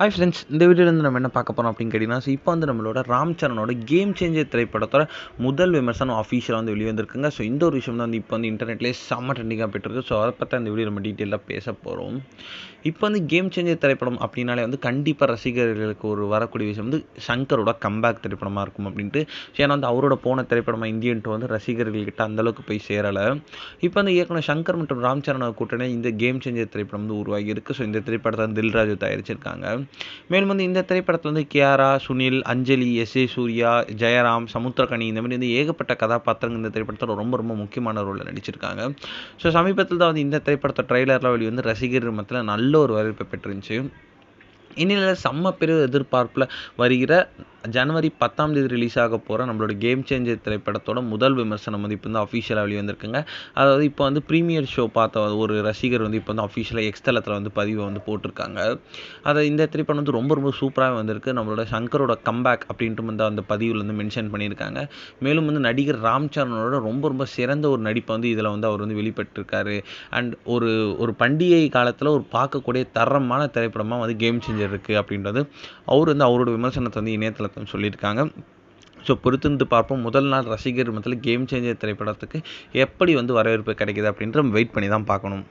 Hi friends, இந்த வீடியோலேருந்து நம்ம என்ன பார்க்க போகிறோம் அப்படின்னு கேட்டிங்கன்னா, இப்போ வந்து நம்மளோட ராம் சரணோட கேம் சேஞ்சர் திரைப்படத்தோட முதல் விமர்சனம் அஃபீஷியலாக வந்து வெளியே வந்திருக்குங்க. ஸோ இந்த ஒரு விஷயம் தான் வந்து இப்போ வந்து இன்டர்நெட்லேயே செம்ம ட்ரெண்டிங்காக போயிட்டுருக்கு. ஸோ அதை பற்றி அந்த வீடியோ நம்ம டீட்டெயிலாக பேச போகிறோம். இப்போ வந்து கேம் சேஞ்சர் திரைப்படம் அப்படின்னாலே வந்து கண்டிப்பாக ரசிகர்களுக்கு ஒரு வரக்கூடிய விஷயம் வந்து சங்கரோட கம்பேக் திரைப்படமாக இருக்கும் அப்படின்ட்டு. ஏன்னா வந்து அவரோட போன திரைப்படமாக இந்தியன்ட்டு வந்து ரசிகர்கள்கிட்ட அந்தளவுக்கு போய் சேரலை. இப்போ வந்து இயக்குனர் சங்கர் மற்றும் ராம் சரணோட கூட்டணி இந்த கேம் சேஞ்சர் திரைப்படம் வந்து உருவாகி இருக்குது. ஸோ இந்த திரைப்படத்தை வந்து தில்ராஜு தயாரிச்சிருக்காங்க. மேலும் வந்து இந்த திரைப்படத்தில் வந்து கியாரா, சுனில், அஞ்சலி, எஸ்.ஏ. சூர்யா, ஜெயராம், சமுத்திரகனி இந்த மாதிரி வந்து ஏகப்பட்ட கதாபாத்திரங்கள் இந்த திரைப்படத்தில் ரொம்ப ரொம்ப முக்கியமான ரோலில் நடிச்சிருக்காங்க. ஸோ சமீபத்தில் தான் வந்து இந்த திரைப்படத்தை ட்ரெய்லரில் வெளி வந்து ரசிகர் மத்தியில் நல்ல ஒரு வரவேற்பை பெற்றிருந்துச்சு. இந்நிலையில் செம்ம பெரிய எதிர்பார்ப்பில் வருகிற ஜனவரி 10ஆம் தேதி ரிலீஸ் ஆக போகிற நம்மளோட கேம் சேஞ்சர் திரைப்படத்தோட முதல் விமர்சனம் வந்து இப்போ வந்து அஃபீஷியலாக வெளியே வந்திருக்குங்க. அதாவது இப்போ வந்து ப்ரீமியர் ஷோ பார்த்த ஒரு ரசிகர் வந்து இப்போ வந்து அஃபீஷியலாக எக்ஸ்தலத்தில் வந்து பதிவை வந்து போட்டிருக்காங்க. அதை இந்த திரைப்படம் வந்து ரொம்ப ரொம்ப சூப்பராக வந்திருக்கு. நம்மளோட சங்கரோட கம்பேக் அப்படின்ட்டு வந்து அந்த பதிவில் வந்து மென்ஷன் பண்ணியிருக்காங்க. மேலும் வந்து நடிகர் ராம் சரணோட ரொம்ப ரொம்ப சிறந்த ஒரு நடிப்பை வந்து இதில் வந்து அவர் வந்து வெளிப்பட்டிருக்காரு. அண்ட் ஒரு பண்டிகை காலத்தில் ஒரு பார்க்கக்கூடிய தரமான திரைப்படமாக வந்து கேம் சேஞ்சர் இருக்குது அப்படின்றது அவர் வந்து அவரோட விமர்சனத்தை வந்து இணையதளத்தில் சொல்லியிருக்காங்க. ஸோ பொறுத்திருந்து பார்ப்போம். முதல் நாள் ரசிகர் மத்தியில் கேம் சேஞ்சர் திரைப்படத்துக்கு எப்படி வந்து வரவேற்பு கிடைக்குது அப்படின்ற வெயிட் பண்ணி தான் பார்க்கணும்.